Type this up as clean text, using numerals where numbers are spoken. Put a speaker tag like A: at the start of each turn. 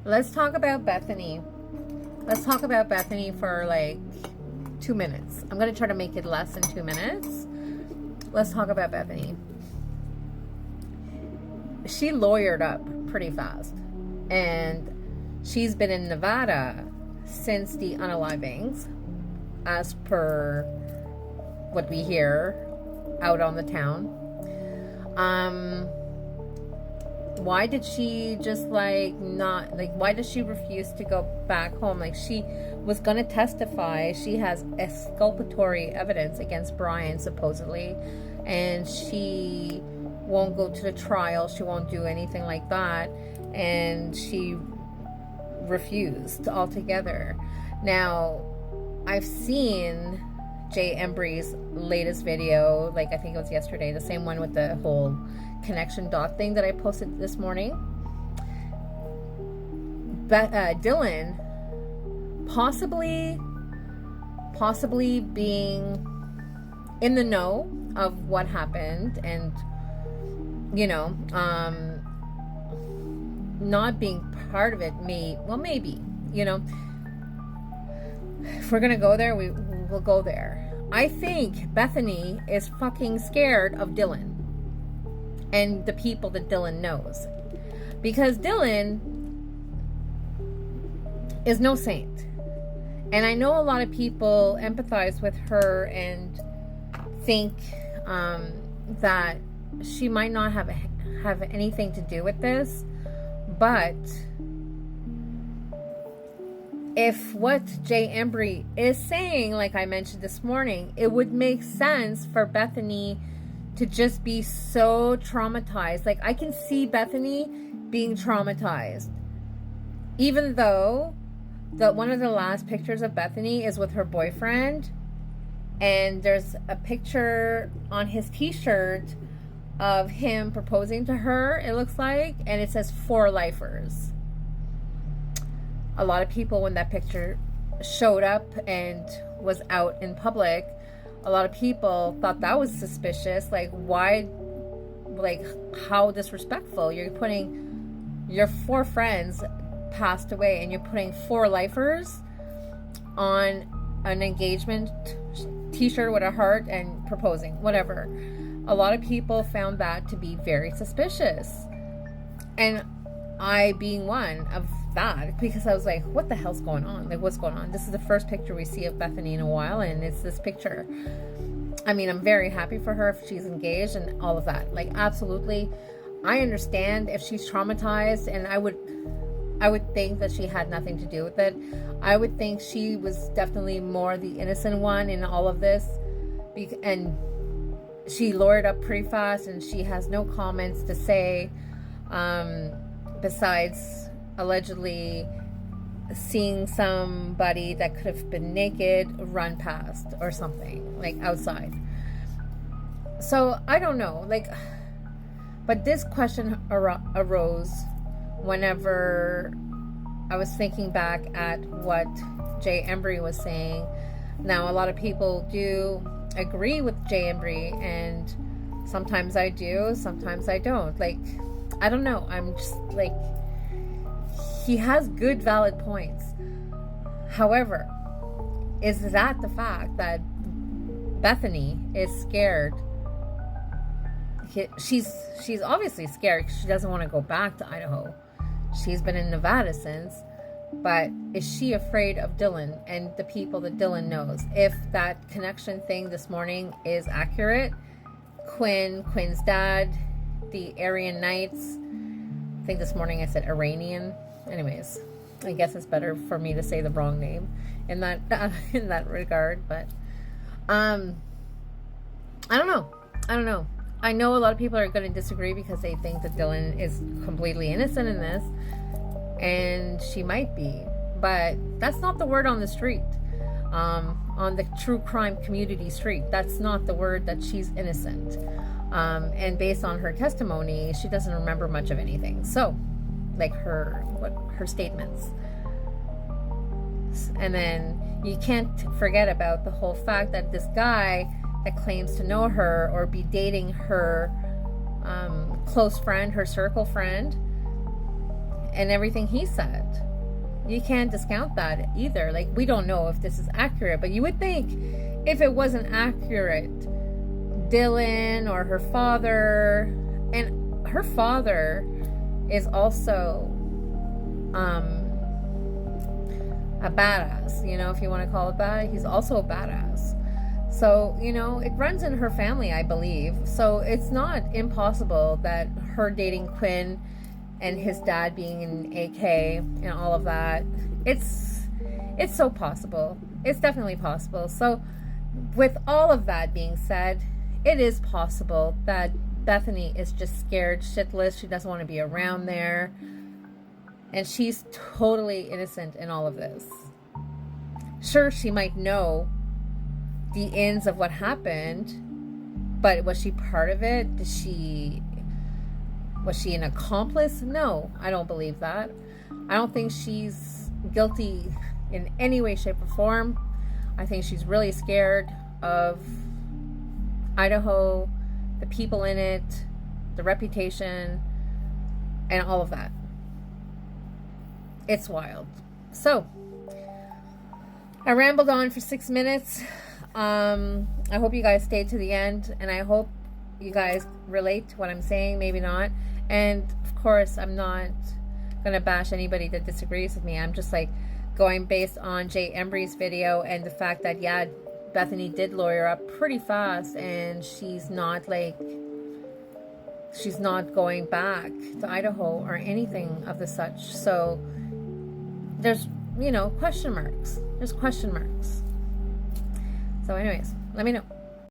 A: let's talk about Bethany. Let's talk about Bethany for like 2 minutes. I'm going to try to make it less than 2 minutes. Let's talk about Bethany. She lawyered up pretty fast. And she's been in Nevada since the unalivings, as per what we hear out on the town. Why did she just like not, like, why does she refuse to go back home? Like, she was going to testify. She has exculpatory evidence against Brian, supposedly, and she won't go to the trial. She won't do anything like that. And she refused altogether. Now, I've seen Jay Embry's latest video, like I think it was yesterday, the same one with the whole connection dot thing that I posted this morning. But Dylan possibly being in the know of what happened, and not being part of it, maybe, if we're gonna go there, we'll go there. I think Bethany is fucking scared of Dylan and the people that Dylan knows, because Dylan is no saint, and I know a lot of people empathize with her and think that she might not have anything to do with this. But if what Jay Embry is saying, like I mentioned this morning, it would make sense for Bethany to just be so traumatized. Like, I can see Bethany being traumatized, even though one of the last pictures of Bethany is with her boyfriend, and there's a picture on his t-shirt of him proposing to her, it looks like, and it says 4 lifers. A lot of people, when that picture showed up and was out in public, a lot of people thought that was suspicious. Like, why, like, how disrespectful. You're putting your 4 friends passed away and you're putting 4 lifers on an engagement t-shirt with a heart and proposing, whatever. A lot of people found that to be very suspicious, and I being one of that, because I was like, what the hell's going on? Like, what's going on? This is the first picture we see of Bethany in a while, and it's this picture. I mean, I'm very happy for her if she's engaged and all of that. Like, absolutely. I understand if she's traumatized, and I would think that she had nothing to do with it. I would think she was definitely more the innocent one in all of this, and she lawyered up pretty fast, and she has no comments to say, besides allegedly seeing somebody that could have been naked run past or something, like outside. So I don't know, like, but this question arose whenever I was thinking back at what Jay Embry was saying. Now, a lot of people do agree with Jay Embry, and sometimes I do, sometimes I don't. Like, I don't know. I'm just like, he has good, valid points. However, is that the fact that Bethany is scared? She's obviously scared because she doesn't want to go back to Idaho. She's been in Nevada since. But is she afraid of Dylan and the people that Dylan knows? If that connection thing this morning is accurate, Quinn's dad, the Aryan Knights, I think this morning I said Iranian. Anyways, I guess it's better for me to say the wrong name in that in that regard. But I don't know. I know a lot of people are going to disagree because they think that Dylan is completely innocent in this. And she might be, but that's not the word on the street, on the true crime community street. That's not the word that she's innocent. And based on her testimony, she doesn't remember much of anything. So, like her statements. And then you can't forget about the whole fact that this guy that claims to know her or be dating her close friend, her circle friend, and everything he said. You can't discount that either. Like, we don't know if this is accurate, but you would think if it wasn't accurate, Dylan or her father, and her father is also a badass, you know, if you want to call it that. He's also a badass. So, you know, it runs in her family, I believe. So it's not impossible that her dating Quinn and his dad being in AK and all of that, it's so possible. It's definitely possible. So with all of that being said, it is possible that Bethany is just scared shitless. She doesn't want to be around there. And she's totally innocent in all of this. Sure, she might know the ends of what happened, but was she part of it? Was she an accomplice? No, I don't believe that. I don't think she's guilty in any way, shape, or form. I think she's really scared of Idaho, the people in it, the reputation, and all of that. It's wild. So, I rambled on for 6 minutes. I hope you guys stayed to the end, and I hope you guys relate to what I'm saying, maybe not. And of course, I'm not gonna bash anybody that disagrees with me. I'm just like going based on Jay Embry's video and the fact that, yeah, Bethany did lawyer up pretty fast, and she's not going back to Idaho or anything of the such. So there's, you know, question marks. There's question marks. So anyways, let me know.